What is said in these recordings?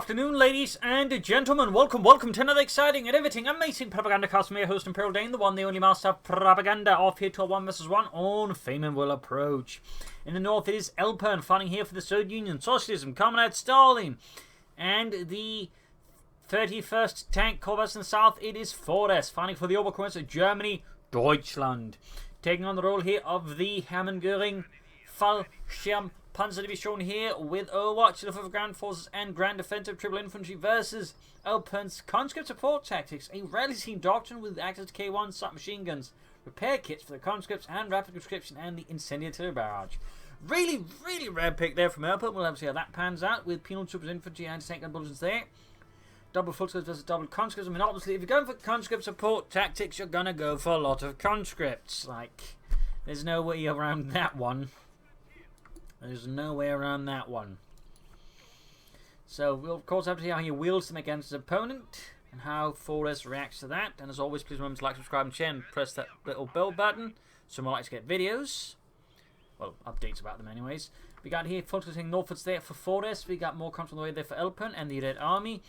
afternoon, ladies and gentlemen. Welcome to another exciting and everything amazing Propagandacast. I'm your host, Imperial Dane, the one, the only master of propaganda, off here to a 1 vs 1 on Faymonville Approach. In the north, it is Elpern, fighting here for the Soviet Union, Socialism, Comrade Stalin, and the 31st Tank Corps. In the south, it is Forest, fighting for the Oberkommando of Germany, Deutschland. Taking on the role here of the Hammond-Göring Fallschirm Panzer Division here with Overwatch, Luftwaffe Ground Forces and Grand Defensive Triple Infantry versus Elpern's Conscript Support Tactics, a rarely seen doctrine with access to K1 submachine guns, repair kits for the conscripts and rapid conscription and the incendiary barrage. Really rare pick there from Elpern. We'll have to see how that pans out with penal troops, infantry and tank gun bulletins there. Double full squads versus double conscripts. I mean, obviously, if you're going for conscript support tactics, you're going to go for a lot of conscripts. Like, there's no way around that one. There's no way around that one. So we'll of course have to see how he wields them against his opponent and how Forest reacts to that. And as always, please remember to like, subscribe and share and press that little bell button so more likely to get videos. Well, updates about them anyways. We got here focusing northwards there for Forest. We got more comes on the way there for Elpern and the Red Army.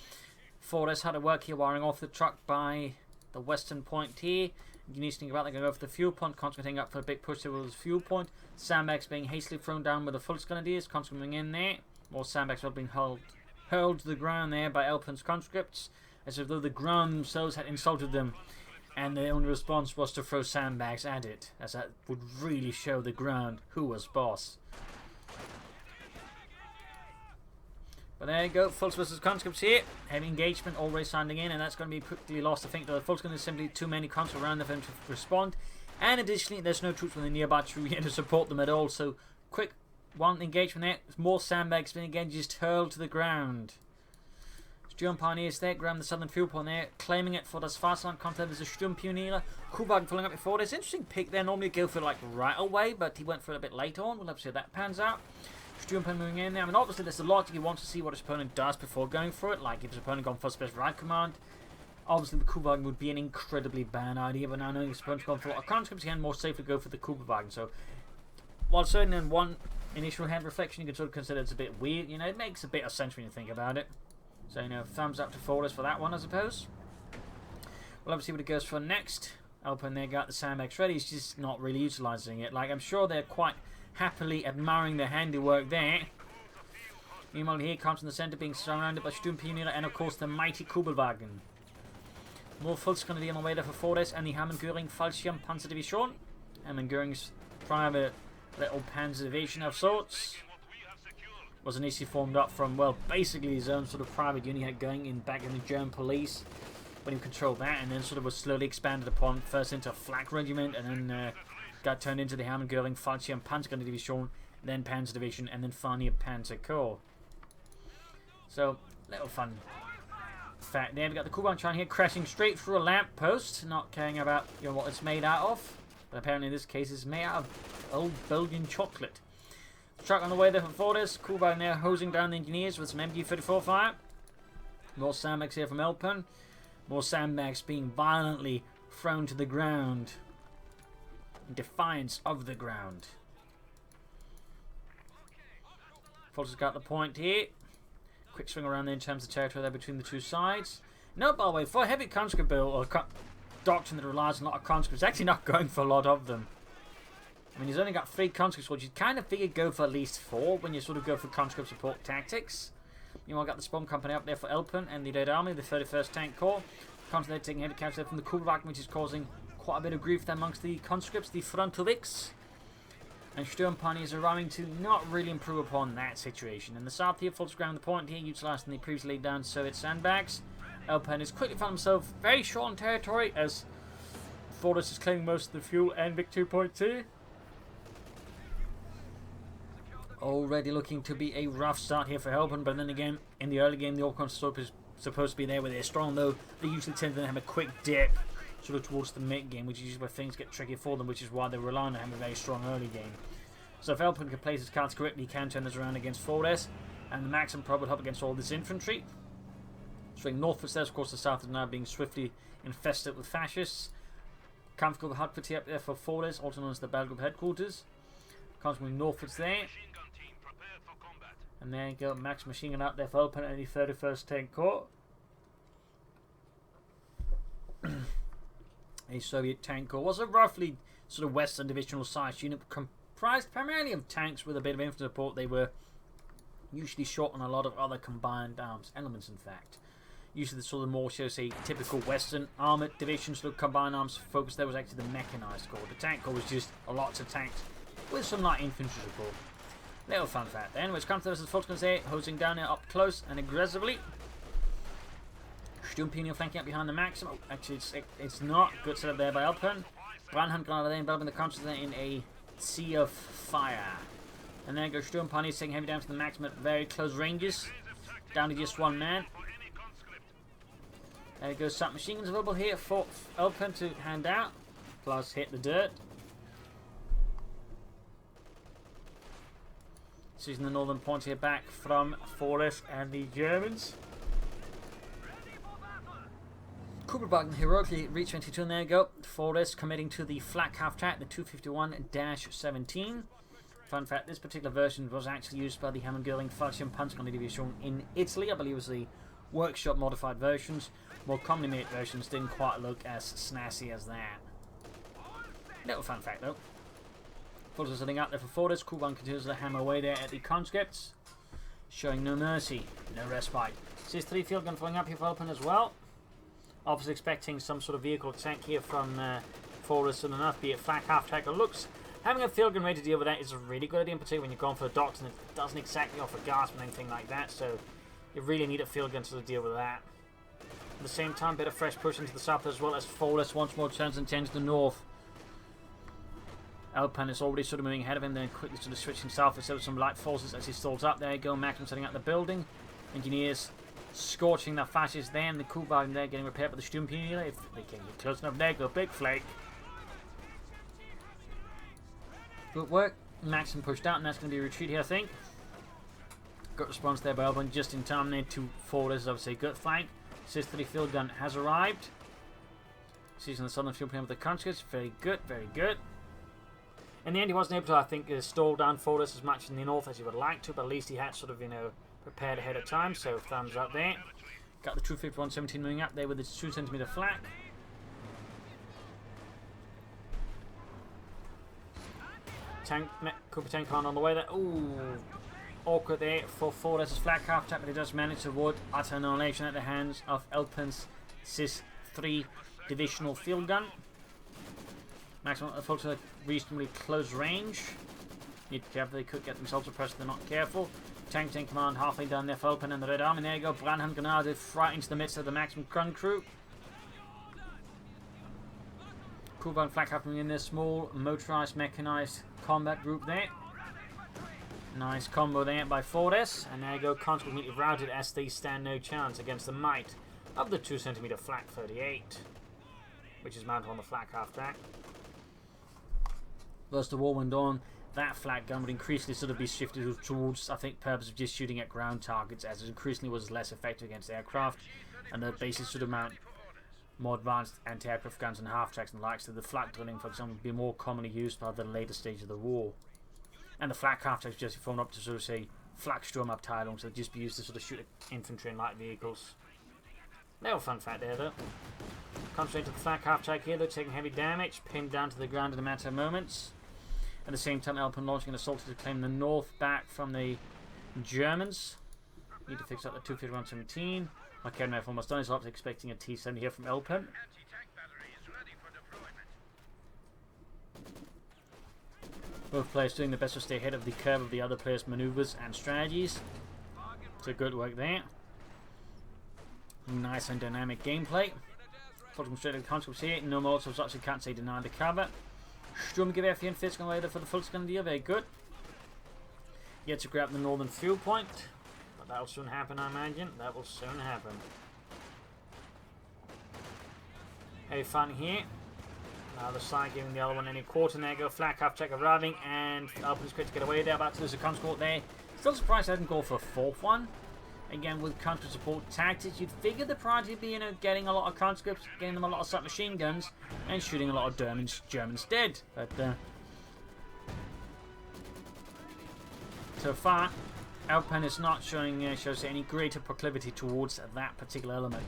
Forest had to work here wiring off the truck by the western point here. You need to think about they're going to go for the fuel point. Concentrating up for a big push towards the fuel point. Sandbags being hastily thrown down with the full grenadiers. Conscripts in there. More sandbags were being hurled to the ground there by Elpern's conscripts, as if though the ground themselves had insulted them, and their only response was to throw sandbags at it, as that would really show the ground who was boss. But there you go, Fultz versus conscripts here. Heavy engagement already sounding in, and that's going to be pretty lost. I think the Fultz going to simply too many conscripts around them to respond. And additionally, there's no troops within the nearby tree here to support them at all. So, quick one engagement there. More sandbags being again just hurled to the ground. Sturm Pioneers there, grab the southern fuel point there, claiming it for das Fastland. Contact as a Sturm Pionier. Kuhwagen following up before. There's an interesting pick there. Normally go for like right away, but he went for it a bit later on. We'll have to see how that pans out. Sturmpan moving in there. I mean, obviously, there's a logic. He wants to see what his opponent does before going for it. Like, if his opponent gone for Special Right Command, obviously the Kuhwagen would be an incredibly bad idea. But now knowing his opponent's gone for a lot of conscripts, he can more safely go for the Kuhwagen. So, while certainly in one initial hand reflection, you can sort of consider it's a bit weird. You know, it makes a bit of sense when you think about it. So, you know, thumbs up to Forest for that one, I suppose. We'll have to see what it goes for next. Elpern there got the sandbags ready. He's just not really utilising it. Like, I'm sure they're quite happily admiring their handiwork there. Meanwhile, here comes in the centre, being surrounded by Sturm Pionier and of course the mighty Kugelwagen. More Fultz going to be on the way there for Forest and the Hammond-Göring Fallschirm Panzer Division. Hammond-Göring's private little panzer division of sorts was initially formed up from, well, basically his own sort of private unit he had going in back in the German police when he controlled that, and then sort of was slowly expanded upon, first into a flak regiment and then got turned into the Hammond-Göring Fallschirm Panzer Division, then Panzer Division, and then finally a Panzer Corps. So, little fun fact there. We got the Kuban Chan here crashing straight through a lamp post, not caring about what it's made out of. But apparently in this case it's made out of old Belgian chocolate. Truck on the way there for Forest. Kuban there hosing down the engineers with some MG-34 fire. More sandbags here from Elpern. More sandbags being violently thrown to the ground in defiance of the ground. Fultz has got the point here. Quick swing around there in terms of territory there between the two sides. No, by the way, for a heavy conscript bill or doctrine that relies on a lot of conscripts, actually not going for a lot of them. I mean, he's only got 3 conscripts, which you kind of figure go for at least 4 when you sort of go for conscript support tactics. You know, got the spawn company up there for Elpern and the Red Army, the 31st Tank Corps. Constantly taking heavy capture from the Kugelwagen, which is causing quite a bit of grief there amongst the conscripts, the Frontalics. And Sturm Pioneers are arriving to not really improve upon that situation. In the south here, Fultz ground the point here, utilising the previously laid down Soviet sandbags. Elpern has quickly found himself very short on territory as Forest is claiming most of the fuel and Vic 2.2. Already looking to be a rough start here for Elpern, but then again, in the early game, the Oberkommando is supposed to be there where they're strong, though they usually tend to have a quick dip sort of towards the mid game, which is usually where things get tricky for them, which is why they rely on having a very strong early game. So if Elpern can place his cards correctly, he can turn this around against Forest, and the maximum probably help against all this infantry. Swing northwards there, of course the south is now being swiftly infested with fascists. Kampfgruppe Hauptquartier up there for Forest, also known as the Battle Group Headquarters. Constantly northwards there. And there you go, max machine gun out there for Elpern and the 31st Tank Corps. A Soviet Tank Corps was a roughly sort of Western divisional sized unit comprised primarily of tanks with a bit of infantry support. They were usually short on a lot of other combined arms elements, in fact. Usually the sort of more, shall we say, typical Western armoured divisions sort of combined arms focus. There was actually the mechanized corps. The tank corps was just lots of tanks with some light infantry support. Little fun fact then, which comes to us as folks can say, hosing down there up close and aggressively. Sturmpinion flanking up behind the Maxim. Oh, actually, it's not. Good setup there by Elpern. Brandhand Granada there enveloping the counters there in a sea of fire. And there goes Sturmpanion taking heavy damage to the Maxim at very close ranges. Down to just one man. There goes submachine guns available here for Elpern to hand out. Plus hit the dirt. Seizing the northern points here back from Forrest and the Germans. Cooperback heroically reached 22, and there you go. Forrest committing to the flak half track, the 251-17. Fun fact, this particular version was actually used by the Hammergurling Falchion Panzergrenadier Division in Italy. I believe it was the workshop modified versions. More commonly made versions didn't quite look as snazzy as that. Little fun fact though. Forces setting out there for Forrest. Kuban continues to hammer away there at the conscripts. Showing no mercy, no respite. Sees 3 field gun flying up here for Elpern as well. Obviously expecting some sort of vehicle attack here from Forrest soon enough, be it flak half track or looks. Having a field gun ready to deal with that is a really good idea, in particular when you're going for a doctrine that doesn't exactly offer gasp and anything like that, so you really need a field gun to deal with that. At the same time, bit of fresh push into the south as well as Forrest once more turns and tends to the north. Elpern is already sort of moving ahead of him, then quickly sort of switching south instead of some light forces as he stalls up. There you go, Maxim setting out the building. Engineers scorching the fascists there, and the Kuban there getting repaired by the Sturmpinier. If they can get close enough, there go, big flake. Good work. Maxim pushed out, and that's going to be a retreat here, I think. Good response there by Elpern, just in time there to Forrest, obviously good flank. Sis 3 field gun has arrived. Seizing the southern field plan with the conscripts. Very good, very good. In the end, he wasn't able to, I think, stall down Forrest as much in the north as he would like to, but at least he had sort of, you know, prepared ahead of time, so thumbs up there. Got the True 51-17 moving up there with its 2cm flak. Cooper tank on the way there. Ooh, awkward there for Forrest's flak half tap, but he does manage to avoid utter annihilation at the hands of Elpern's Sis 3 divisional field gun. Maximum folks at reasonably close range. Need to be careful, they could get themselves suppressed if they're not careful. Tanks in command halfway down there for Elpern and the Red Army. There you go, Brandhand Grenade right into the midst of the Maximum gun crew. Kuban flak happening in this small motorized mechanized combat group there. Nice combo there by Forrest. And there you go, conscripts immediately routed as they stand no chance against the might of the 2cm flak 38, which is mounted on the flak half track. As the war went on, that flak gun would increasingly sort of be shifted towards, I think, purpose of just shooting at ground targets, as it increasingly was less effective against aircraft, and the bases should mount more advanced anti-aircraft guns and half-tracks and the likes. So the flak drilling, for example, would be more commonly used by the later stage of the war. And the flak half-tracks just formed up to sort of say flak Sturmabteilung, so they'd just be used to sort of shoot at infantry and light vehicles. Little fun fact there though. Concentrate to the flak half-track here, they're taking heavy damage, pinned down to the ground in a matter of moments. At the same time, Elpern launching an assault to claim the north back from the Germans. Need to fix up the 251-17. My cannon rifle almost done. He's obviously expecting a T-70 here from Elpern. Both players doing their best to stay ahead of the curve of the other players' maneuvers and strategies. So good work there. Nice and dynamic gameplay. From straight to the conscripts here. No Molotovs, actually can't say deny the cover. Sturmgewehr and Fitz going later for the Volksgrenadier, very good. Yet to grab the northern fuel point, but that will soon happen, I imagine. That will soon happen. Heavy fun here. Now the side giving the other one any quarter. There go, flak half check arriving, and Elpern's quick to get away there. About to lose a conscript there. Still surprised I didn't go for a fourth one. Again, with conscript support tactics, you'd figure the priority would be, you know, getting a lot of conscripts, getting them a lot of submachine guns, and shooting a lot of Germans dead. But so far, Elpern is not showing shows any greater proclivity towards that particular element.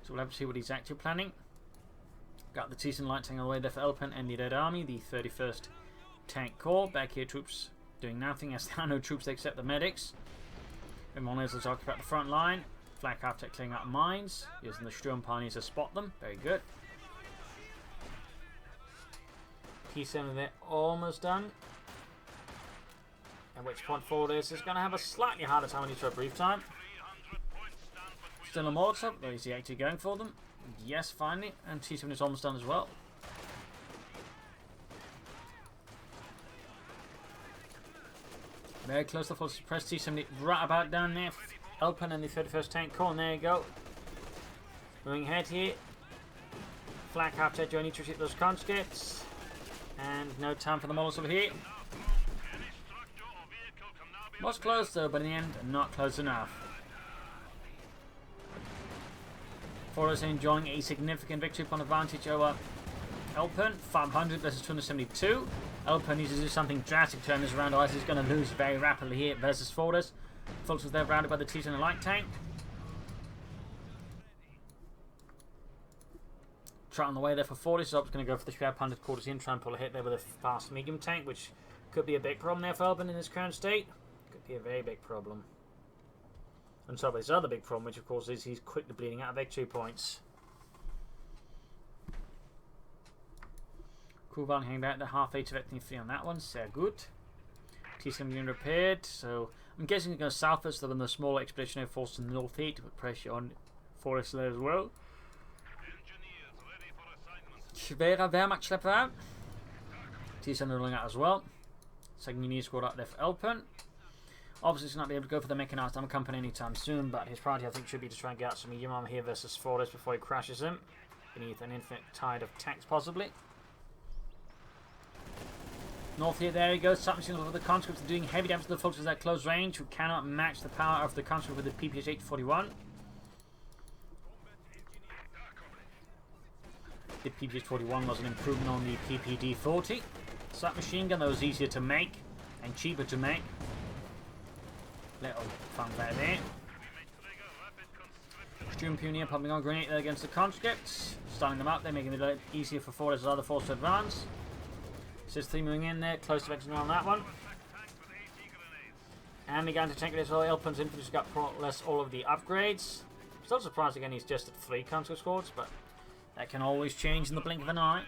So we'll have to see what he's actually planning. Got the Teason light tank on the way there for Elpern and the Red Army, the 31st Tank Corps. Back here, troops doing nothing as there are no troops except the medics. Everyone else is occupied the front line. Flak after clearing out mines, using the Sturmpanzers to spot them. Very good. T7 there, almost done. At which point Fortis is going to have a slightly harder time on each for a brief time. Still a Molotov, but is he actually going for them? Yes, finally. And T7 is almost done as well. Very close to full suppressed. T7 right about down there. Elpern and the 31st Tank Corps, and there you go. Moving ahead here. Flak after joining to shoot those conscripts. And no time for the Molotov here. Was close though, but in the end, not close enough. Fortis enjoying a significant victory point advantage over Elpern. 500 versus 272. Elpern needs to do something drastic to turn this around, otherwise he's going to lose very rapidly here versus Fortis. Fortis was there rounded by the T-10 light tank. Trot on the way there for Fortis. He's going to go for the Shroud Punted quarters in, try and pull a hit there with a fast medium tank, which could be a big problem there for Elpern in his current state. Could be a very big problem. And so there's other big problem, which of course is he's quickly bleeding out of victory points. Kuban hanging out the half H of everything free on that one, so good. T-7 being repaired, so I'm guessing it goes southwest of the smaller expeditionary force in the north heat with pressure on Forest there as well. Schwerer Wehrmachtschlepper out. T-7 rolling out as well. Second unit squad out there for Elpern. Obviously he's not be able to go for the mechanized armor company anytime soon, but his priority I think should be to try and get out some medium armor here versus Forest before he crashes him beneath an infinite tide of tanks possibly. North here, there he goes. Submachine guns with the conscripts doing heavy damage to the forces at close range, who cannot match the power of the conscript with the PPH 841. The PPH 41 was an improvement on the PPD 40. Submachine gun that was easier to make and cheaper to make. Little fun there. Sturm Pioneer popping on grenade there against the conscripts, stunning them up. They're making it easier for Fortis' other force to advance. Sis 3 moving in there, close to exiting on that one. And began to tank it as well. Elpern's infantry's got more or less all of the upgrades. Still surprised again he's just at 3 conscript squads, but that can always change in the blink of an eye.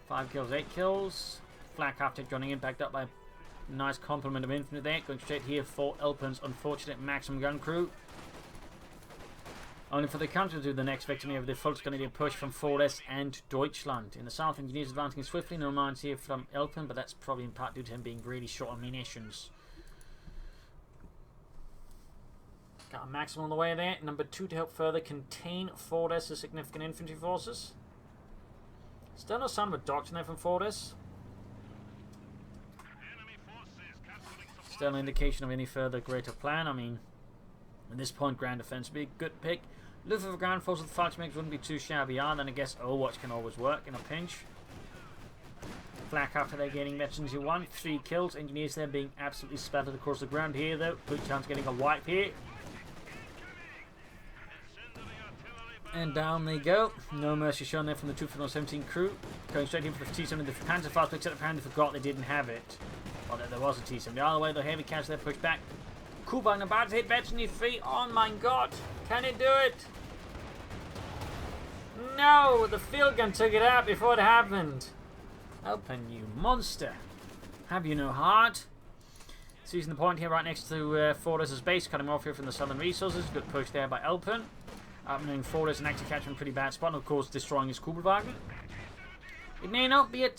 5 kills, 8 kills. Flak after joining in, backed up by a nice complement of infantry there. Going straight here for Elpern's unfortunate maximum gun crew. Only for the counter to do the next victory of the Volkskanadian push from Forest and Deutschland. In the south, engineers advancing swiftly. No mines here from Elpern, but that's probably in part due to him being really short on munitions. Got a maximum on the way there. Number 2 to help further contain Forest's significant infantry forces. Still no sign of a doctrine there from Forest. Still no indication of any further greater plan. I mean, at this point, ground defense would be a good pick. Luftwaffe ground force with the Fallschirmjäger wouldn't be too shabby either, and I guess Overwatch can always work in a pinch. Flak after they're gaining veterans 1, 3 kills. Engineers there being absolutely splattered across the ground here though. Butchan's getting a wipe here. And down they go. No mercy shown there from the 217 crew. Going straight in for the T-70. The Panzerfaust, except apparently forgot they didn't have it. Or that there was a T-70. Either way, the heavy cats there pushed back. Kuban about to hit veteran 3. Oh my god. Can it do it? No! The field gun took it out before it happened. Elpern, you monster. Have you no heart? Seizing the point here right next to Fortis' base. Cutting off here from the southern resources. Good push there by Elpern. Outmaneuring Fortis and actually catching a pretty bad spot. And of course destroying his Kubelwagen. It may not be a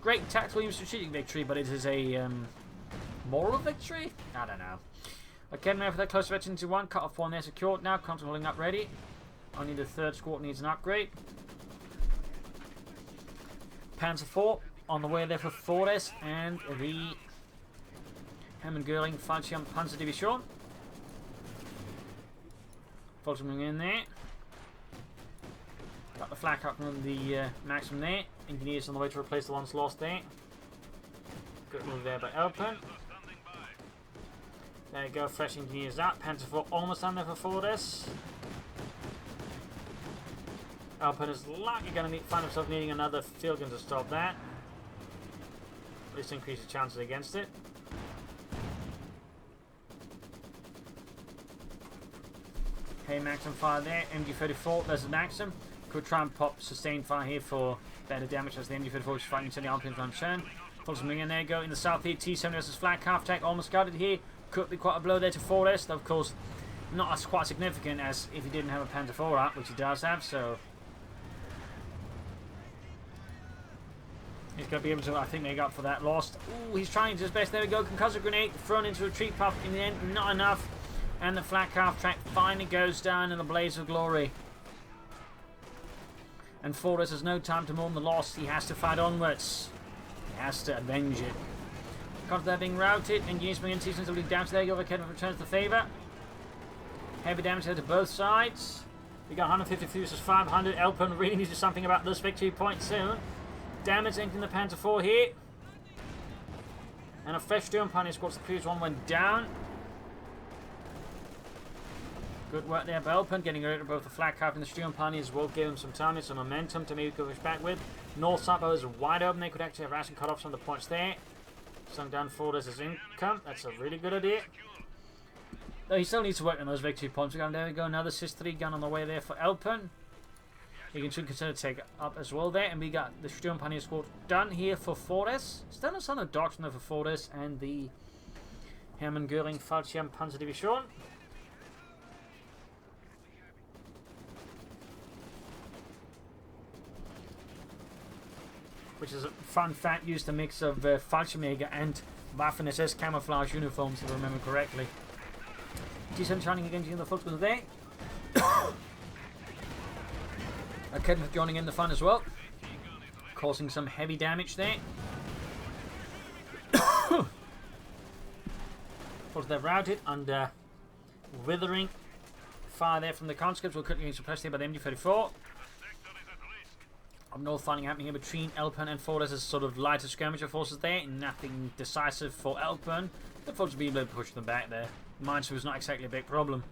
great tactical or strategic victory, but it is a moral victory? I don't know. Okay, now for that close veteran to 1. Cut off one there secured now. Constant holding up ready. Only the 3rd squad needs an upgrade. Panzer 4 on the way there for Fortis and the Hemmengurling Fallschirm Panzer Division. Fulton moving in there. Got the flak up from the maximum there. Engineers on the way to replace the ones lost there. Good move there by Elpern. There you go, fresh engineers up. Panzer IV almost done there for Fortis. Elpern is likely going to find himself needing another field gun to stop that. At least increase the chances against it. Okay, maximum fire there. MG34 versus Maxim. Could try and pop sustained fire here for better damage as the MG34 is fighting until the Alpines run turn. Pulls moving in there, go in the south here. T7 versus flat half tank almost got it here. Could be quite a blow there to Fortis. Of course, not as quite significant as if he didn't have a Panzer IV up, which he does have, so. He's going to be able to, I think, make up for that loss. Ooh, he's trying his best. There we go. Concussive grenade thrown into a retreat puff. In the end, not enough. And the flat half track finally goes down in a blaze of glory. And Fortis has no time to mourn the loss. He has to fight onwards. He has to avenge it. Because they're being routed. Engineers bring in seasons will be down to there. Overkill returns the favour. Heavy damage there to both sides. We got 150 versus 500. Elpern really needs to do something about this victory point soon. Damage entering the Panzer IV here. And a fresh Sturmpanier squad. The previous one went down. Good work there by Elpern, getting rid of both the flak half and the Sturmpaniers will give him some time and some momentum to maybe go push back with. North side is wide open. They could actually have ration cut off some of the points there. Sunk down Fortis' income. That's a really good idea. Though he still needs to work on those victory points. There we go. Another SIS-3 gun on the way there for Elpern. He can soon consider take up as well there. And we got the Sturmpanier squad done here for Fortis. Still a son of doctrine for Fortis and the Hermann Göring Fallschirm Panzer Division. Which is a fun fact, used a mix of Fallschirmjäger and Waffen-SS camouflage uniforms, if I remember correctly. T7 shining against you in the football there. Kevin joining in the fun as well, causing some heavy damage there. Of course, they're routed under withering fire there from the conscripts. Will quickly be suppressed here by the MG34. Up north, fighting happening here between Elpern and Fortis as sort of lighter skirmisher forces there. Nothing decisive for Elpern. The Fortis will be able to push them back there. Minesweeper was not exactly a big problem.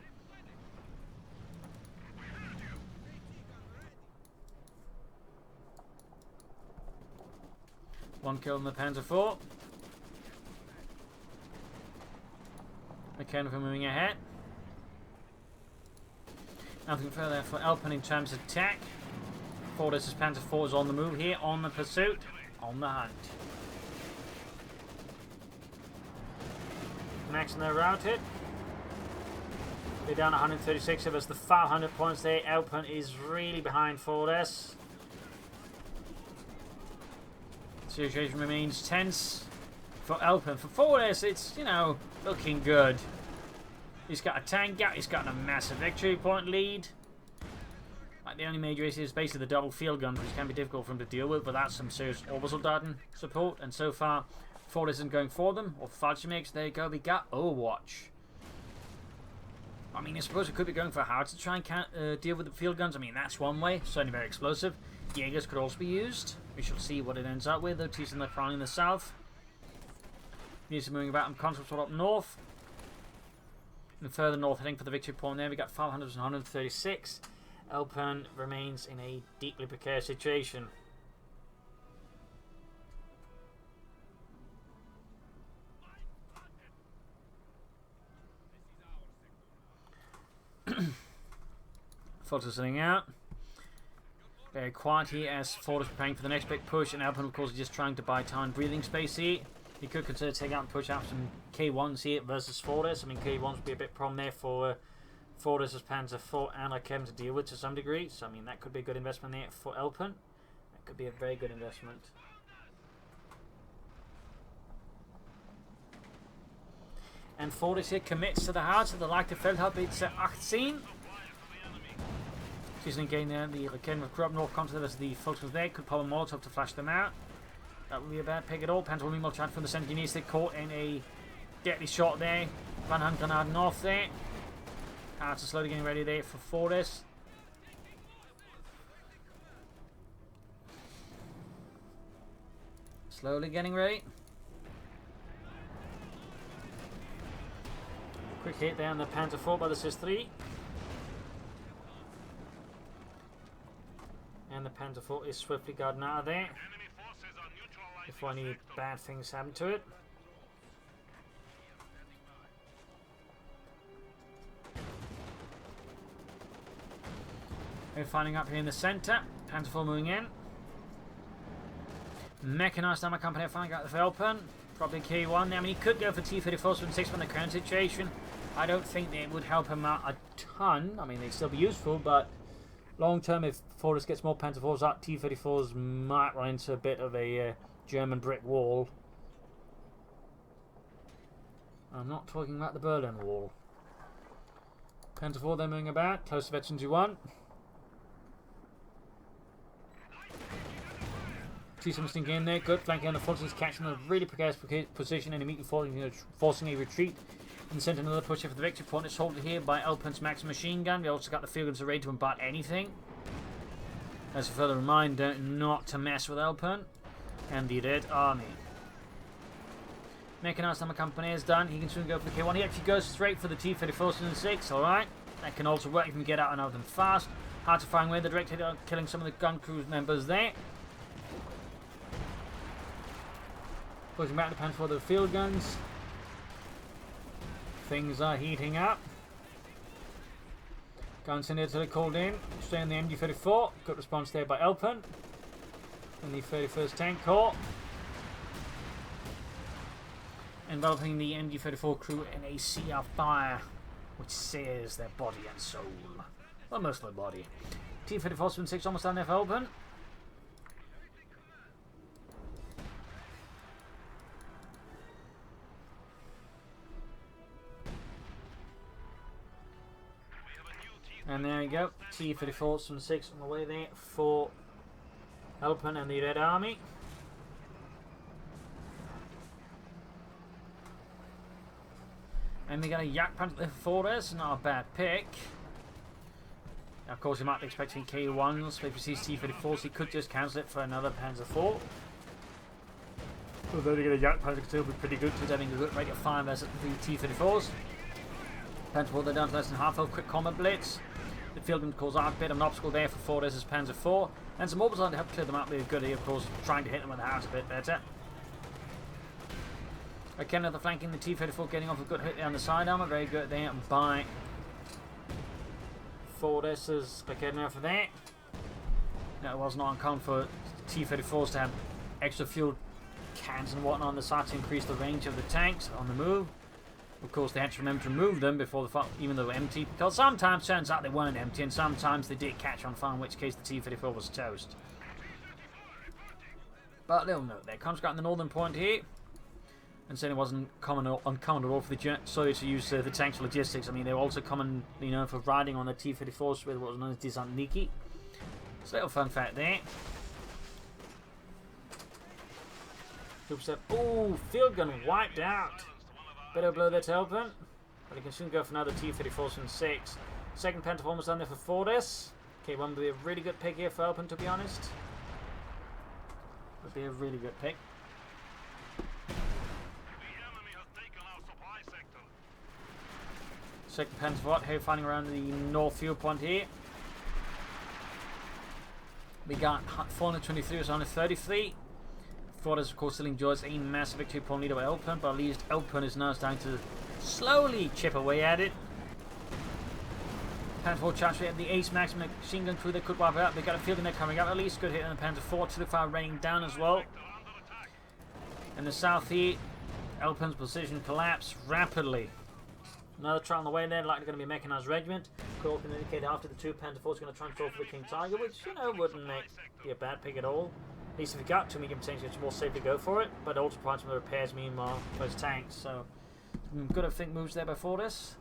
One kill in the Panzer IV. McKenna moving ahead. Nothing further for Elpern in terms of attack. Fortis' Panzer IV is on the move here, on the pursuit, on the hunt. Next, and they're routed. They're down 136 of us, the 500 points there. Elpern is really behind Fortis. Situation remains tense for Elpern. For Fortis, it's, you know, looking good. He's got a tank gap, he's got a massive victory point lead. Like, the only major issue is basically the double field guns, which can be difficult for him to deal with, but that's some serious orbital Darton support. And so far, Fortis isn't going for them, or Fallschirmjäger. There you go, we got Overwatch. I mean, I suppose we could be going for hard to try and deal with the field guns. I mean, that's one way, certainly very explosive. Jaegers could also be used. We shall see what it ends up with, though. Teasing the front in the south. Needs to moving about and conscripts up north. And further north, heading for the victory point there. We got 500 and 136. Elpern remains in a deeply precarious situation. Fortis sitting out. Very quiet here as Fortis preparing for the next big push, and Elpern, of course, is just trying to buy time breathing space here. He could consider taking out and push out some K1s here versus Fortis. I mean, K1s would be a bit problem there for Fortis' Panzer IV and Elpern to deal with to some degree. So, I mean, that could be a good investment there for Elpern. That could be a very good investment. And Fortis here commits to the hearts of the Leichte Feldhauptbitze 18. She's again there. The Raken of Grub North comes to us. The folks there could pop a Molotov to flash them out. That would be a bad pick at all. Panzer will be more chance from the Sentinels. They caught in a deadly shot there. Van Hand Grenade north there. Hearts are slowly getting ready there for Fortis. Slowly getting ready. hit there on the Panzer IV by the Sis-3. And the Panzer IV is swiftly guarding out of there before any bad things happen to it. We're finding up here in the centre. Panzer IV moving in. Mechanised armour company finding out the Elpern. Probably K1. I mean, he could go for T-34s and 6 from the current situation. I don't think it would help him out a ton. I mean, they'd still be useful, but long term, if Fortress gets more Panzer IVs out, T-34s might run into a bit of a German brick wall. I'm not talking about the Berlin Wall. Panzer IV they're moving about, close to Veteran 2-1. T-17 in there, good flanking on the Fortress, catching a really precarious position and immediately forcing a retreat. In the centre, another push here for the victory point. It's halted here by Elpern's Maxim machine gun. We also got the field guns ready to bombard anything. As a further reminder, not to mess with Elpern and the Red Army. Mechanised armour company is done. He can soon go for the K1. He actually goes straight for the T-34s and 6. Alright, that can also work if you can get out and out of them fast. Hard to find where the direct hit, killing some of the gun crew members there. Pushing back the Panzer for the field guns. Things are heating up. Guns in there till they're called in. Stay in the MG-34. Good response there by Elpern. And the 31st Tank Corps. Enveloping the MG-34 crew in a sea of fire, which sears their body and soul. Well, most of their body. T-34 6 almost down there for Elpern. And there you go, T-34s from 6 on the way there for Elpern and the Red Army. And we got a Yak Panther for us, not a bad pick. Of course, you might be expecting K1s, but if he sees T-34s, he could just cancel it for another Panzer IV. Although to get a Yak Panther could still be pretty good, because having a good rate of fire versus the T-34s. Panzer IV, they're down to less than half health, quick combat blitz. The field gun cause a bit of an obstacle there for Fortress's Panzer IV. And some mobiles on to help clear them out with a good here, of course, trying to hit them with the house a bit better. Again, another flanking, the T-34 getting off a good hit there on the side armor. Very good there by Fortress's Spaghetti for that. Now, it was not uncommon for T-34s to have extra fuel cans and whatnot on the side to increase the range of the tanks on the move. Of course, they had to remember to remove them before the fire, even though they were empty, because sometimes turns out they weren't empty, and sometimes they did catch on fire, in which case the T-34 was toast. But little note there, Conscript in the northern point here, and certainly wasn't uncommon at all for the Soviets to use the tanks for logistics. I mean, they were also common, you know, for riding on the T-34s with what was known as Desantniki. So little fun fact there. Ooh, field gun wiped out. Bit of blow there to Elpern, but he can soon go for another T-34s from 6. Second Panther almost done there for Fortress. K1 would be a really good pick here for Elpern, to be honest. Would be a really good pick. Second Panther here finding around the north field point here. We got 423 was on a 33. Fortress, of course, still enjoys a massive victory upon leader by Elpern, but at least Elpern is now starting to slowly chip away at it. Panzer IV charge at the Ace Maxim machine gun crew, they could wipe out. They got a field in there coming up at least. Good hit on the Panzer IV, to the far raining down as well. In the south here, Elpern's position collapsed rapidly. Another trial on the way there, likely going to be a mechanized regiment. Could also indicate after the 2 Panzer IVs going to transfer for the King Tiger, which, you know, wouldn't be a bad pick at all. At least if you got 2 medium tanks, it's more safe to go for it, but also provides some of the repairs meanwhile for those tanks. So, good I think moves there by Fortress.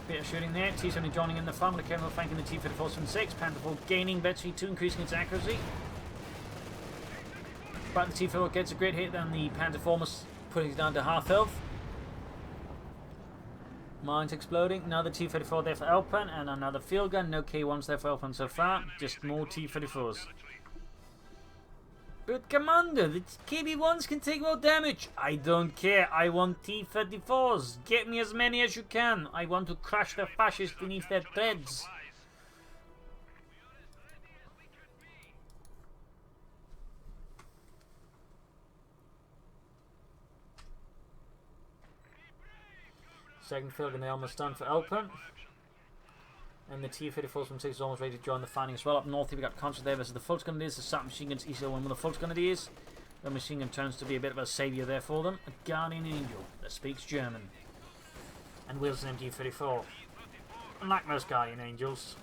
Bit of shooting there. T-70 joining in the fun with a Colonel flanking the T-34s from 6. Panther IV gaining Betsy 2, increasing its accuracy. But the T-34 gets a great hit, then the Panther IV almost putting it down to half health. Mines exploding. Another T-34 there for Elpern, and another field gun. No K1s there for Elpern so far. Just more T-34s. But Commander, the KB1s can take more damage. I don't care. I want T-34s. Get me as many as you can. I want to crush the fascists beneath their beds. Second field and they almost done for Elpern. And the T-34s from 6 is almost ready to join the fighting as well. Up north here we got Conscript there versus the Fultz Grenadiers. The submachine guns easier one with the Fultz Grenadiers. The machine gun turns to be a bit of a saviour there for them. A Guardian Angel that speaks German. And wields an MG-34. Unlike most Guardian Angels.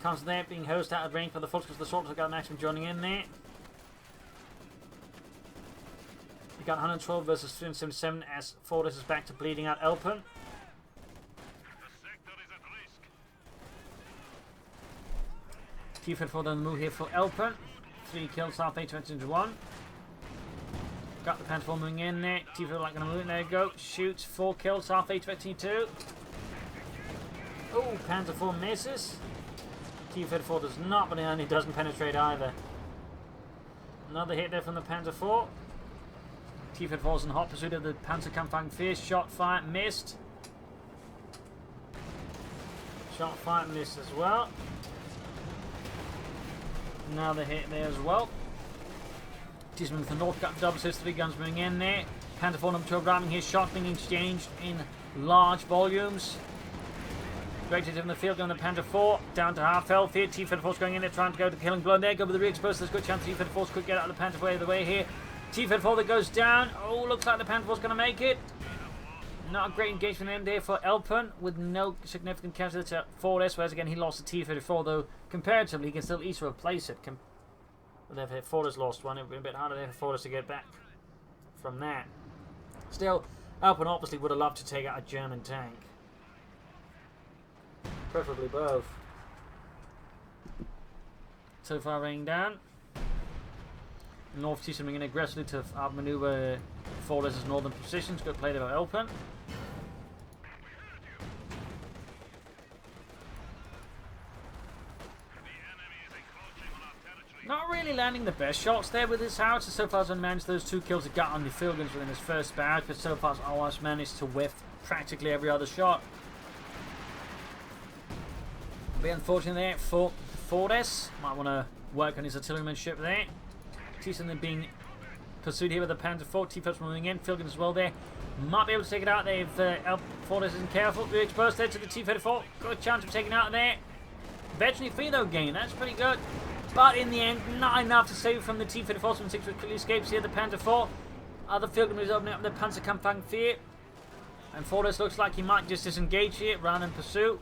Conscript there being hosed out of range for the Fultz because the Soldiers have got an action joining in there. We got 112 versus 377 as Fortress is back to bleeding out Elpern. T-34 on the move here for Elpern. 3 kills, half 8 into 1. Got the Panther moving in there. T-34 like going to move in. There you go. Shoots. 4 kills, half 8 22. Oh, Panther 4 misses. T-34 does not, but it doesn't penetrate either. Another hit there from the Panther 4. T-34 is in hot pursuit of the Panzerkampfwagen Fierce. Shot fire missed. Shot fire missed as well. Another hit there as well. T-34 with the north got double assist, 3 guns moving in there. Panther 4 number 2 grabbing his shot being exchanged in large volumes. Great hit in the field going to Panther 4. Down to half health here. T-34's going in there trying to go to killing blow. There go with the re-exposed. There's a good chance T-34's could get out of the Panther 4 either way here. T-34 that goes down. Oh, looks like the Panther 4's going to make it. Not a great engagement in there for Elpern with no significant casualties to Fortress, whereas again he lost the T-34, though comparatively he can still easily replace it. If Fortress lost one, it would be a bit harder for Fortress to get back from that. Still, Elpern obviously would have loved to take out a German tank. Preferably both. So far raining down. North T coming in aggressively to outmaneuver Fortress's northern positions. Good play there by Elpern. Not really landing the best shots there with his howitzer. So far, has managed those 2 kills he got on the field guns within his first barrage, but so far, has almost managed to whiff practically every other shot. A bit unfortunate there for Fortress. Might want to work on his artillerymanship there. T-something being pursued here with the Panther 4. T-Foot's moving in. Field gun as well there. Might be able to take it out there if Fortress isn't careful. We're exposed there to the T-34. Good chance of taking it out there. Veteran free though gain. That's pretty good. But in the end, not enough to save from the T-34. 6 quickly escapes here. The Panther 4. Other field gun is opening up the Panzerkampfwagen 4. And Fortress looks like he might just disengage here rather than pursue.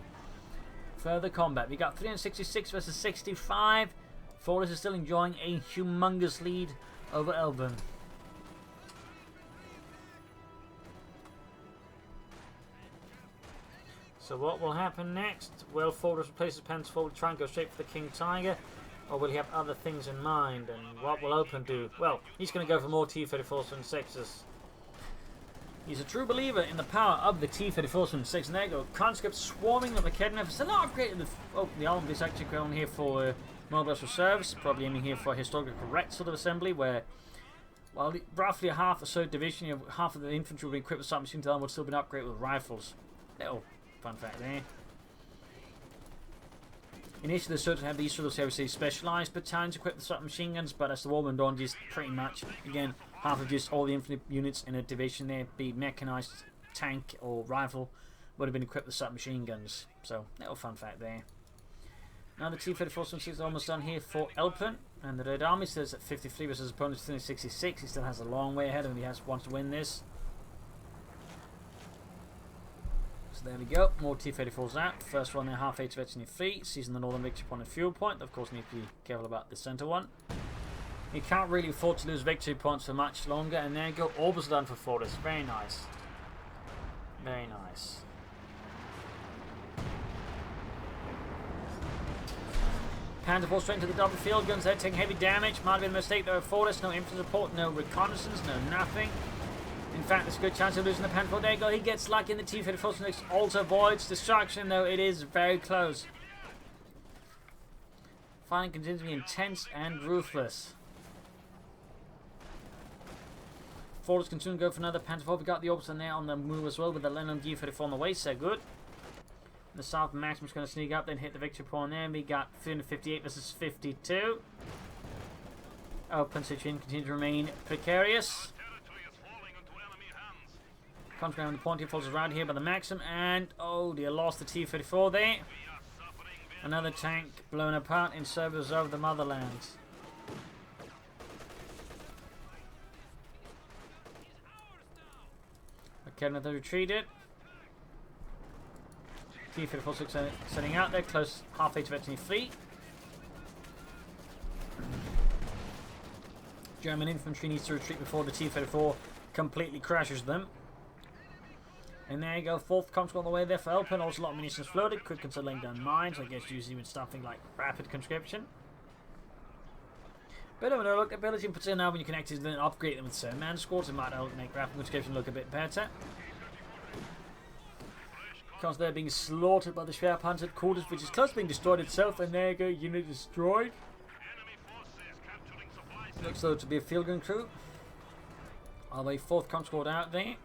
Further combat. We got 366 versus 65. Fortress is still enjoying a humongous lead over Elpern. So what will happen next? Will Fortress replace his Panther 4 to try and go straight for the King Tiger? Or will he have other things in mind? And what will Elpern do? Well, he's going to go for more T-34s and 6s. He's a true believer in the power of the T-34s and 6. And there you go. Conscript swarming up the Kednev. It's a lot of great. The army is actually going here for mobilized reserves. Probably aiming here for a historically correct sort of assembly where, well, roughly a half or so division, half of the infantry will be equipped with submachine gun would still be upgraded with rifles. Little fun fact there. Initially, they sort of have these sort of, shall we say, specialised battalions equipped with submachine guns, but as the war went on, just pretty much, again, half of just all the infantry units in a division there, be it mechanised tank or rifle, would have been equipped with submachine guns. So, little fun fact there. Now the T-34 is almost done here for Elpern, and the Red Army says at 53 versus his opponent's 66. He still has a long way ahead of him. He wants to win this. So there we go. More T-34s out. First one there, half 8 to Veteran free. Seizing the northern victory point and fuel point. Of course, need to be careful about the centre one. You can't really afford to lose victory points for much longer. And there you go. Almost done for Fortress. Very nice. Very nice. Panther 4 straight into the double field guns. They're taking heavy damage. Might have been a mistake though. Fortress, no infantry support, no reconnaissance, no nothing. In fact, there's a good chance of losing the Panther 4. There you go. He gets lucky in the T-34 also avoids destruction, though it is very close. Fighting continues to be intense and ruthless. Forwards can soon go for another Panther 4. We got the Elpern there on the move as well with the Lennon D34 on the way, so good. The South Maximum's going to sneak up, then hit the victory point there. We got 358 versus 52. Elpern situation continues to remain precarious. Comes around the point here, falls around here by the Maxim, and oh dear, lost the T-34 there. Another tank blown apart in service of the motherland. Okay, another retreated. T-34 setting out there, close halfway to Veteran Fleet. German infantry needs to retreat before the T-34 completely crashes them. And there you go, 4th Conscript on the way there for Elpern. Also a lot of munitions floated. Could consider laying down mines, I guess using with something like rapid conscription. Bit of an overlooked ability in particular now when you connect it, then upgrade them with certain man squads. It might make rapid conscription look a bit better. Because they're being slaughtered by the Schwerpanzer quarters, which is close to being destroyed itself. And there you go, unit destroyed. Looks though to be a field gun crew. Are they 4th Conscript out there?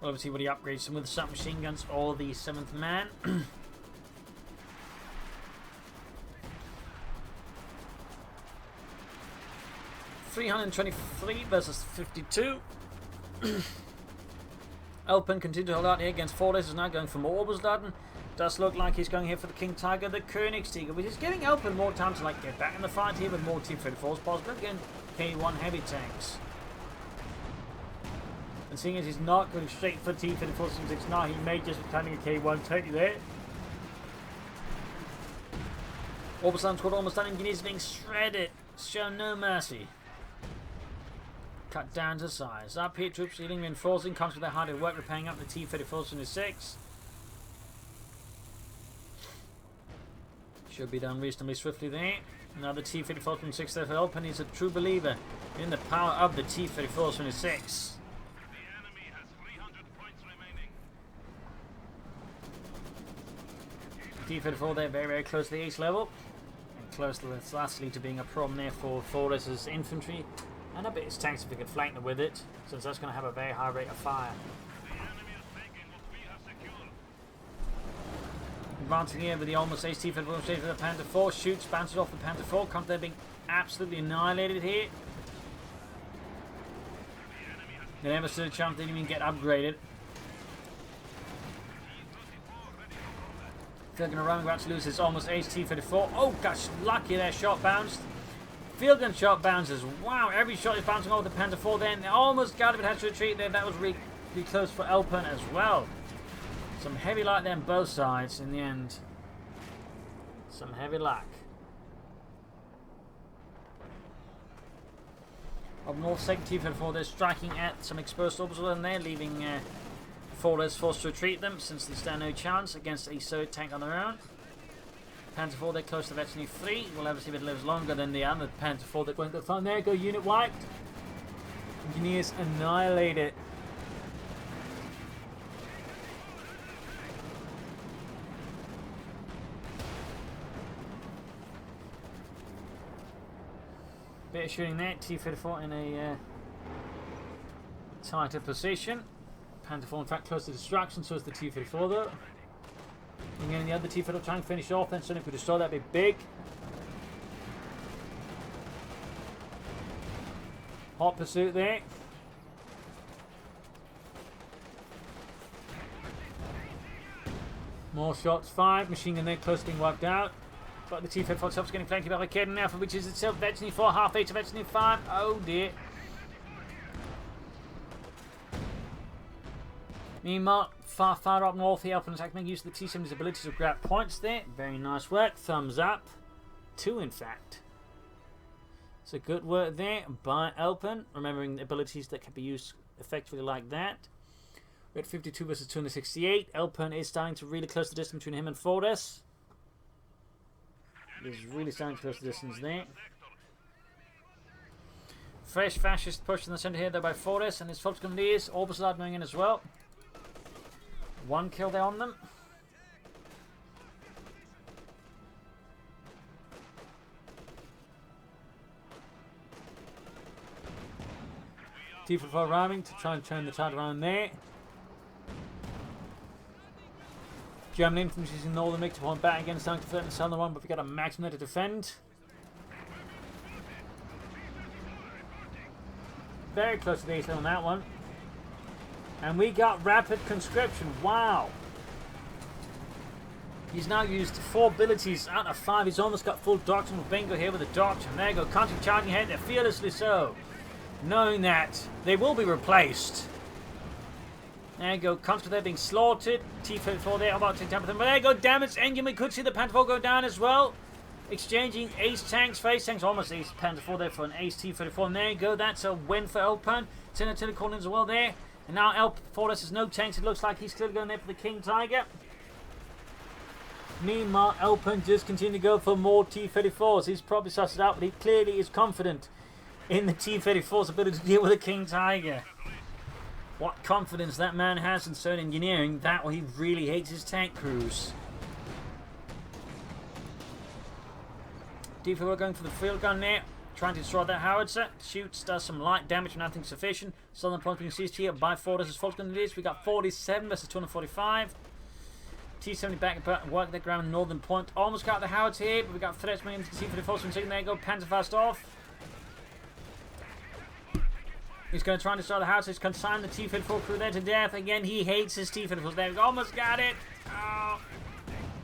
We'll obviously what he upgrades some with the submachine guns or the 7th man. 323 versus 52. Elpern continues to hold out here against Fordes, is now going for more Oberstaden. Does look like he's going here for the King Tiger, the Königstiger, which is giving Elpern more time to like get back in the fight here with more T-34s possible. Again, K1 heavy tanks. And seeing as he's not going straight for T-34 since now, he may just be planning a K1 tank there. Oberstaden squad almost done. Engineers being shredded. Show no mercy. Cut down to size. Up here, troops healing, reinforcing, comes with their hard work, repairing up the T-34s from the 6. Should be done reasonably swiftly there. Now the T-34 from 6 there for Elpern. He's a true believer in the power of the T-34s from the 6. T-34 there, very, very close to the ace level. And close to lastly to being a problem there for Fordes' infantry. And a bit his tanks if we could flank them with it, since that's going to have a very high rate of fire. Advancing here with the almost ace T-34 stage for the Panther 4. Shoots, bounces off the Panther 4. Comes there being absolutely annihilated here. They never stood a chance, they didn't even get upgraded. Field gun around, about to lose his almost ace T-34. Oh gosh, lucky there, shot bounced. Field gun shot bounces. Wow, every shot is bouncing off the Panther 4 then. They almost got it, but had to retreat there. That was really close for Elpern as well. Some heavy luck there on both sides in the end. Some heavy luck. Up north, 2nd T-34, they're striking at some exposed orbitals and they're leaving Fordes forced to retreat them since they stand no chance against a Soviet tank on their own. Panther 4, they're close to Veteran 3. We'll have to see if it lives longer than the other Panther 4 that went to the front. There go, unit wiped. Engineers annihilated. Bit of shooting there. T-34 in a tighter position. Panther 4 in fact close to destruction, so is the T-34 though. And then the other T-34 trying to finish off, then suddenly if we destroy that'd be big. Hot pursuit there. More shots fired, machine gun there close to being wiped out. But the T-34 itself is getting flanked by Arcade now, for which is itself Veteran 4, half 8 to Veteran 5. Oh dear. Meanwhile, far up north here, Elpern attack making use of the T-70's ability to grab points there. Very nice work. Thumbs up. 2 in fact. So good work there by Elpern. Remembering the abilities that can be used effectively like that. We're at 52 versus 268. Elpern is starting to really close the distance between him and Fordes. He's really starting to close the distance there. Fresh fascist push in the centre here though by Fordes and his Volksgrenadiers. Oberstadt going in as well. 1 kill there on them. T-34 ramming to try and turn the tide around there. German infantry is in northern mix upon back against starting to threaten the southern one, but we got a maximum there to defend. Very close to the ace on that one. And we got rapid conscription. Wow. He's now used 4 abilities out of 5. He's almost got full doctrinal bingo here with the doctrine. There you go. Constantly charging ahead. They're fearlessly so. Knowing that they will be replaced. There you go. Conscript there being slaughtered. T-34 there about to take down with them. But there you go. Damage engine. We could see the Panther 4 go down as well. Exchanging ace tanks, face tanks, almost ace Panther 4 there for an ace T-34. And there you go. That's a win for Elpern. Senator calling as well there. And now Elpern has no tanks. It looks like he's still going there for the King Tiger. Meanwhile, Elpern just continue to go for more T-34s. He's probably sussed it out, but he clearly is confident in the T-34's ability to deal with the King Tiger. What confidence that man has in certain engineering, that or he really hates his tank crews. T-34 going for the field gun there, trying to destroy that howitzer. Shoots, does some light damage, but nothing sufficient. Southern point being seized here by Fortress as False gun it is. We got 47 versus 245. T-70 back work the ground northern point. Almost got the howitzer here, but we got threats moving into the T-34 from there you go. Panzerfaust off. He's going to try and destroy the howitzer. He's consigned the T-34 crew there to death. Again, he hates his T-34s. There we go. Almost got it. Oh.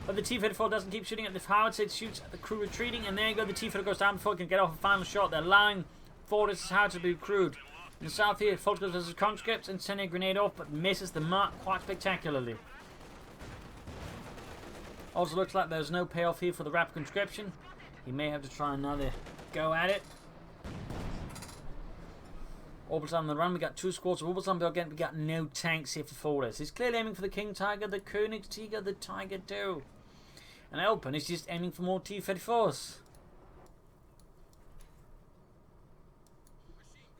But the T-34 doesn't keep shooting at the howitzer. It shoots at the crew retreating. And there you go. The T-34 goes down before it can get off a final shot. They're allowing Fortress's howitzer to be crewed. In the south here, Fortress goes versus conscripts and sending a grenade off, but misses the mark quite spectacularly. Also looks like there's no payoff here for the rapid conscription. He may have to try another go at it. Orbit's on the run. We got 2 squads of Orbit's on, but again we got no tanks here for Fortress. He's clearly aiming for the King Tiger, the Königstiger, the Tiger 2. And Elpern is just aiming for more T-34s.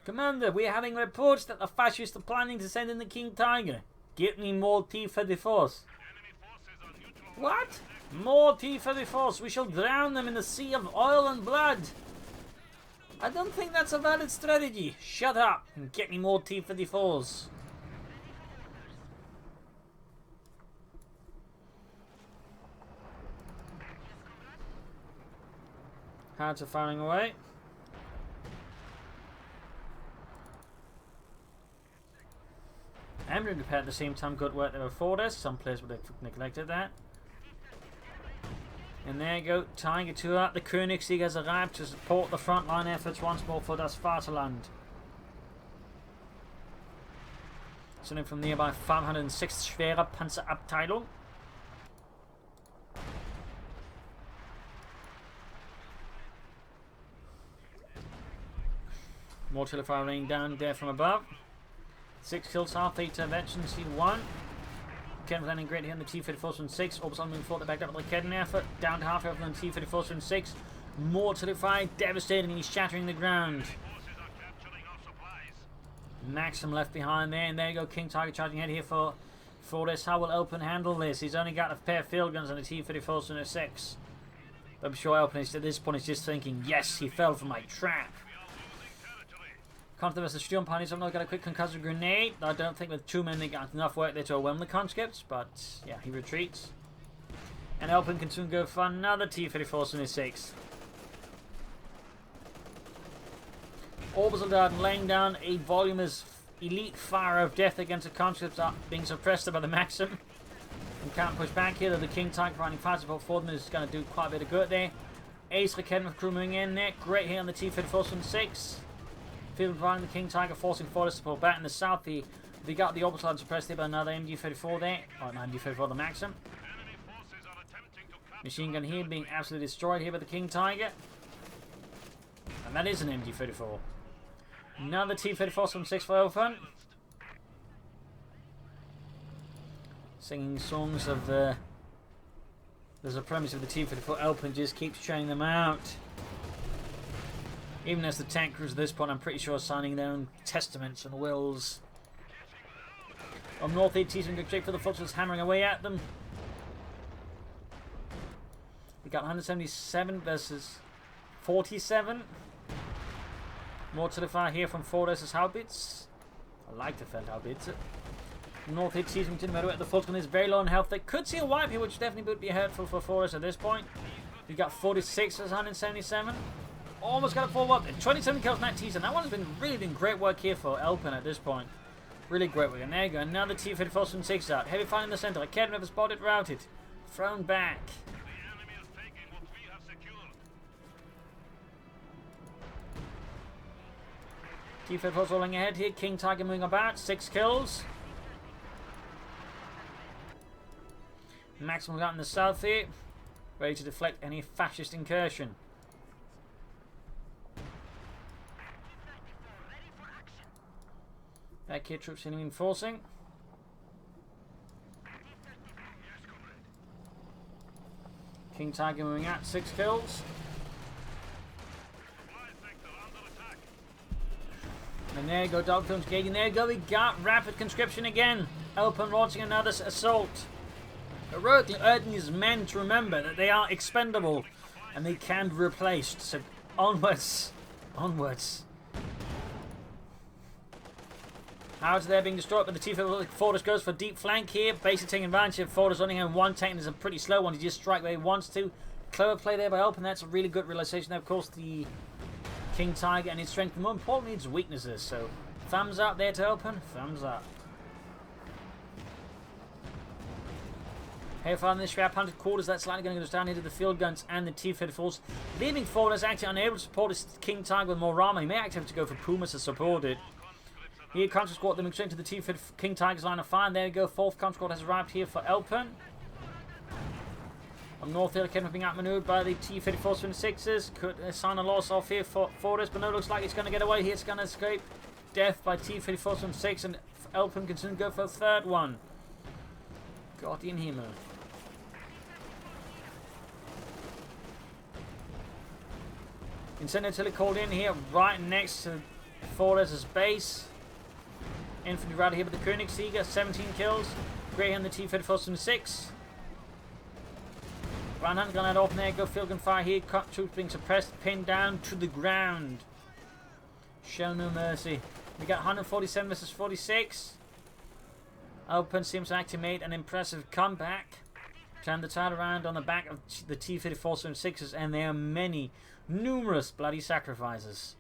Commander, we are having reports that the fascists are planning to send in the King Tiger. Get me more T-34s. What? More T-34s. We shall drown them in the sea of oil and blood. I don't think that's a valid strategy. Shut up and get me more T-34s. Hands are firing away. And being prepared at the same time. Good work there before this. Some players would have neglected that. And there you go, Tiger 2 out. The Königstiger has arrived to support the frontline efforts once more for das Vaterland. Sending from nearby 506 schwere Panzerabteilung. More artillery raining down there from above. 6 kills, half 8 interventions, C1. Kedden landing great here on the T-34s from 6. Orbison moving forward, they backed up with the Kedden effort. Down to half on the T-34s from 6. More artillery, devastating, he's shattering the ground. Maxim left behind there, and there you go, King Tiger charging ahead here for this. How will Elpern handle this? He's only got a pair of field guns on the T-34s from the 6. But I'm sure Elpern is, at this point is just thinking, yes, he fell for my trap. Conscript versus Sturm Pioneers. I've not got a quick concussive grenade. I don't think with 2 men they got enough work there to overwhelm the conscripts, but yeah, he retreats. And Elpern can soon go for another T-34 in his 6. Orbital laying down a voluminous elite fire of death against the conscripts being suppressed by the Maxim. And can't push back here, though the King Tiger providing fire support for them is going to do quite a bit of good there. Ace Raketen crew moving in there. Great here on the T-34 in 6. Field providing the King Tiger, forcing Fortress to pull back in the south. They got the Orbital suppressed here by another MG-34 there. Or an MG-34, the Maxim. Machine gun here being absolutely destroyed here by the King Tiger. And that is an MG-34. Another T-34 from 6 for Elpern. Singing songs of the supremacy of the T-34. Elpern just keeps churning them out. Even as the tank crews at this point, I'm pretty sure, signing their own testaments and wills. On North 8, teasing go straight for the Fortress, hammering away at them. We got 177 versus 47. More to the fire here from Fortress's Haubitz. I like the Feldhaus bits. North hit season to the the Falcon is very low on health. They could see a wipe here, which definitely would be hurtful for Forrest at this point. We've got 46 as 177. Almost got a full up. 27 kills in that season. That one's been really been great work here for Elpern at this point. Really great work. And there you go. Another T-54 from 6 out. Heavy fire in the center. Academy never spotted, routed. Thrown back. T-54 rolling ahead here. King Tiger moving about. 6 kills. Maximum out in the south here. Ready to deflect any fascist incursion. Back here, troops reinforcing. King Tiger moving out, 6 kills. And there you go, Dogfilm's gating. There you go, we got rapid conscription again. Elpern launching another assault. Heroically urging his men to remember that they are expendable and they can be replaced. So onwards, onwards. How's there being destroyed, but the T-54 Fortress goes for deep flank here. Basically taking advantage of Fortress only having one tank and is a pretty slow one. He just strike where he wants to. Clever play there by Elpern. That's a really good realization there. Of course, the King Tiger and his strength, more importantly, its weaknesses. So thumbs up there to Elpern. Thumbs up. Hailfire in the Shroud Hunted quarters, that's slightly going to go down into the field guns and the T-54s, leaving Fortress actually unable to support his King Tiger with more armor. He may actually have to go for Pumas to support it. Here, Conscript Squad them straight to the King Tiger's line of fire, and there we go. 4th Conscript Squad has arrived here for Elpern. On North Hill, Academy being outmaneuvered by the T-54s from the 6s. Could sign a loss off here for Fortress, but no, looks like it's going to get away here. It's going to escape death by T-54s from 6, and Elpern can soon go for a 3rd one. Got in here, man. Incendiary called in here, right next to Fortress's base. Infantry right here with the Königssieger, 17 kills. Greyhound the T-54 from 6. Brownhand gone out off there, go field gun fire here. Troops being suppressed, pinned down to the ground. Show no mercy. We got 147 versus 46. Elpern seems to actually made an impressive comeback. Turned the tide around on the back of the T-54 and 6s, and there are many, numerous bloody sacrifices.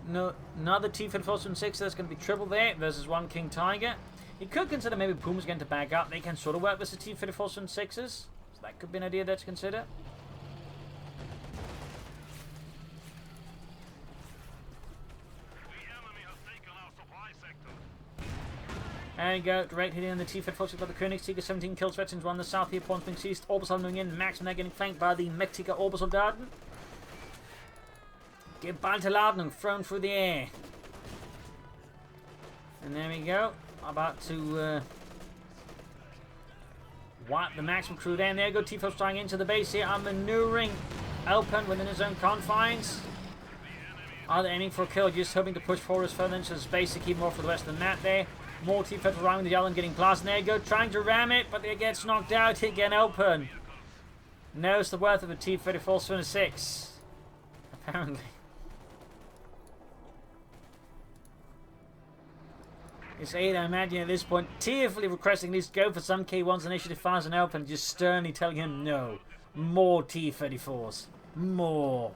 No, another T-54 and 6, that's going to be triple there versus 1 King Tiger. You could consider maybe Puma's going to back up. They can sort of work with the T-54 and 6s. So that could be an idea there to consider. There you go, direct hitting on the T-54 by the Königssieger, 17 kills, veterans won the south here, points being seized, Obersoldaten moving in, Max and they're getting flanked by the Mächtiger Obersoldaten. Geballte Ladung thrown through the air. And there we go, about to wipe the maximum crew there, and there you go, T-54 trying into the base here, maneuvering Elpern within his own confines. Either aiming for a kill, just hoping to push forward further into his base to keep more for the rest of the map there. More T-54 around the island getting blasted. There you go, trying to ram it, but it gets knocked out again. Elpern knows the worth of a T-54 and 6. Apparently. It's 8, I imagine, at this point, tearfully requesting at least go for some K1s initiative fires on Elpern, just sternly telling him no. More T-34s. More.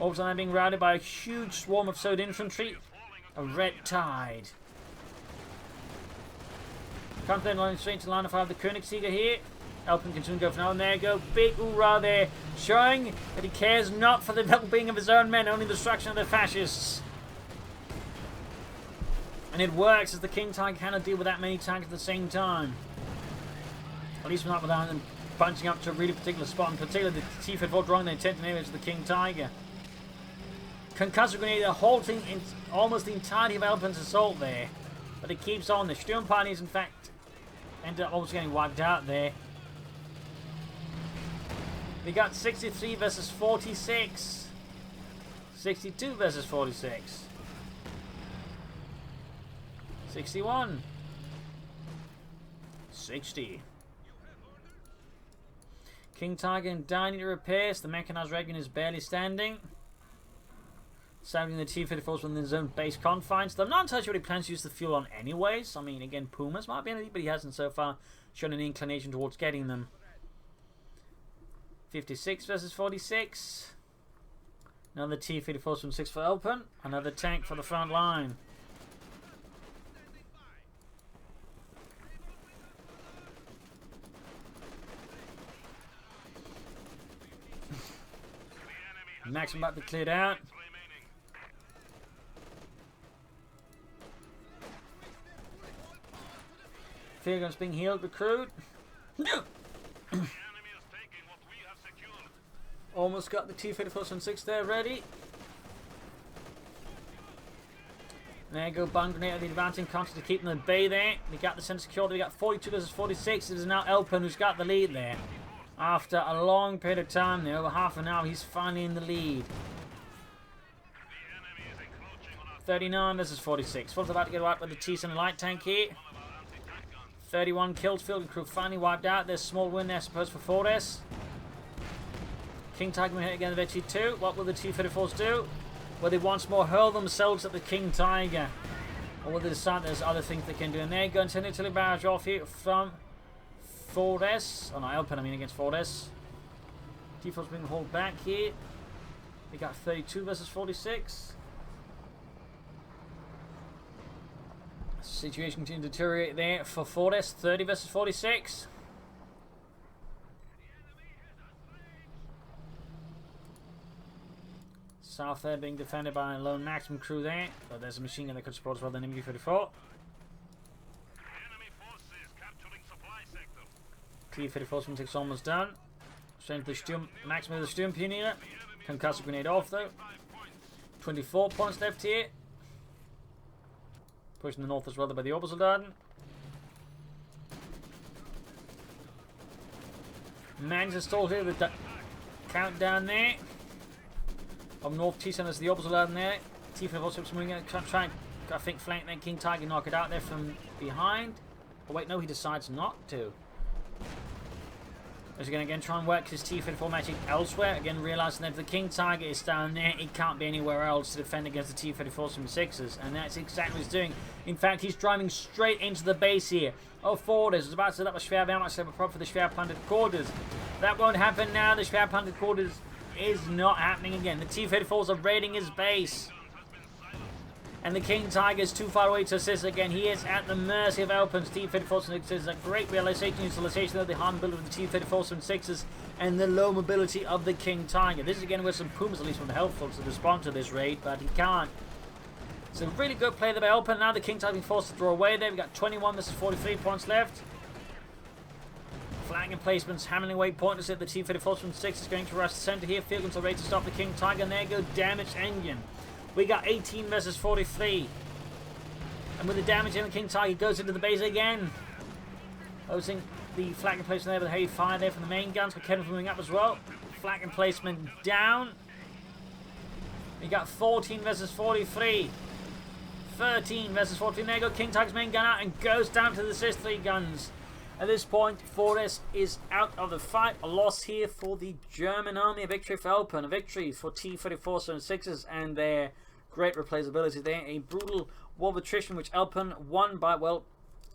Also, I'm being routed by a huge swarm of Sword infantry. A red tide. Comes then line straight to line of fire of the Königssieger here. Elpern can soon go for now, and there you go. Big hoorah there, showing that he cares not for the well-being of his own men, only the destruction of the fascists. And it works, as the King Tiger cannot deal with that many tanks at the same time. At least not without them bunching up to a really particular spot, in particular the T-54 drawing the intent and areas of the King Tiger. Concussive grenade halting in almost the entirety of Elpern's assault there. But it keeps on. The Sturm party is in fact ended up almost getting wiped out there. We got 63 versus 46. 62 versus 46. 61. 60. King Tiger and Dine to repairs. The mechanized Reagan is barely standing. Sounding the T-54s within his own base confines. I'm not entirely sure what he plans to use the fuel on anyways. I mean, again, Pumas might be anything, but he hasn't so far shown an inclination towards getting them. 56 versus 46. Another T-54s from 6 for Elpern. Another tank for the front line. Maximum about to be cleared out. Field guns being healed, recruit. Almost got the T-54s from 6 there ready. There you go, bomb grenade, the advancing constant to keep them at bay there. We got the center secured. We got 42 versus 46. It is now Elpern who's got the lead there. After a long period of time there, over half an hour, he's finally in the lead. 39 versus 46. Fulton's about to get wiped with the T-center light tank here. 31 kills, field and crew finally wiped out. There's a small win there, I suppose, for Fortress. King Tiger will hit again eventually too. What will the T-34s do? Will they once more hurl themselves at the King Tiger? Or will they decide there's other things they can do? And there you go, utility barrage off here from Fortress. Oh no, Elpern, I mean, against Fortress. T-4's being hauled back here. We got 32 versus 46. Situation continues to deteriorate there for Fortress. 30 versus 46. South there being defended by a lone maximum crew there. But there's a machine gun that could support as well than MU-34. T-34's from 6 almost done. Straight to the Sturm, maximum of the Sturmpioneer. Concussive grenade off though. 24 points left here. Pushing the north as well by the Obersoldaten. Managed to stall here with the countdown there. Up north, T-center is the Obersoldaten there. T-54's moving in, trying, I think, flank that King Tiger, knock it out there from behind. Oh wait, no, he decides not to. Is he going to again try and work his T-54 magic elsewhere? Again, realizing that if the King Tiger is down there, he can't be anywhere else to defend against the T-54s from 6s. And that's exactly what he's doing. In fact, he's driving straight into the base here. Oh, Fortress is about to set up a Schwerwehrmacht prop for the Schwerpanzer quarters. That won't happen now. The Schwerpanzer quarters is not happening again. The T-54s are raiding his base. And the King Tiger is too far away to assist again. He is at the mercy of Elpern's T-54s and 6s. A great realization utilization of the harm ability of the T-54s and 6s and the low mobility of the King Tiger. This is again where some Pumas at least would be helpful to respond to this raid, but he can't. It's a really good play there by Elpern. Now the King Tiger being forced to draw away there. We've got 21 versus 43 points left. Flag emplacements, hammering away pointers at the T-54s from 6s going to rush the center here. Field guns are ready to stop the King Tiger. And there go damaged engine. We got 18 versus 43. And with the damage in, the King Tiger goes into the base again. Closing the flag emplacement there with a heavy fire there from the main guns. But Kevin moving up as well. Flag emplacement down. We got 14 versus 43. 13 versus 14. There you go. King Tiger's main gun out and goes down to the assist 3 guns. At this point, Fortress is out of the fight. A loss here for the German army. A victory for Elpern. A victory for T-34s and 6s and their great replayability there. A brutal war of attrition which Elpern won by, well,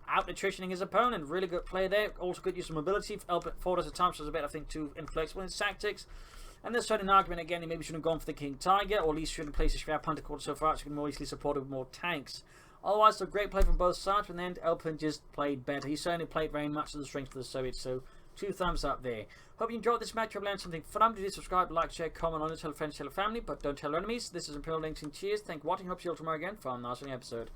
out-attritioning his opponent. Really good play there. Also good use of mobility. Fortress at times was a bit, I think, too inflexible in his tactics. And there's certainly an argument again, he maybe should have gone for the King Tiger, or at least should have placed the Schwerpanzer quarter so far, so he can more easily support it with more tanks. Otherwise, a great play from both sides, but in the end, Elpern just played better. He certainly played very much to the strength of the Soviets, so 2 thumbs up there. Hope you enjoyed this match. I've learned something fun. Do subscribe, like, share, comment on it, tell friends, tell family, but don't tell enemies. This is Imperial Links and cheers. Thank you for watching. Hope to see you all tomorrow again for a nice episode.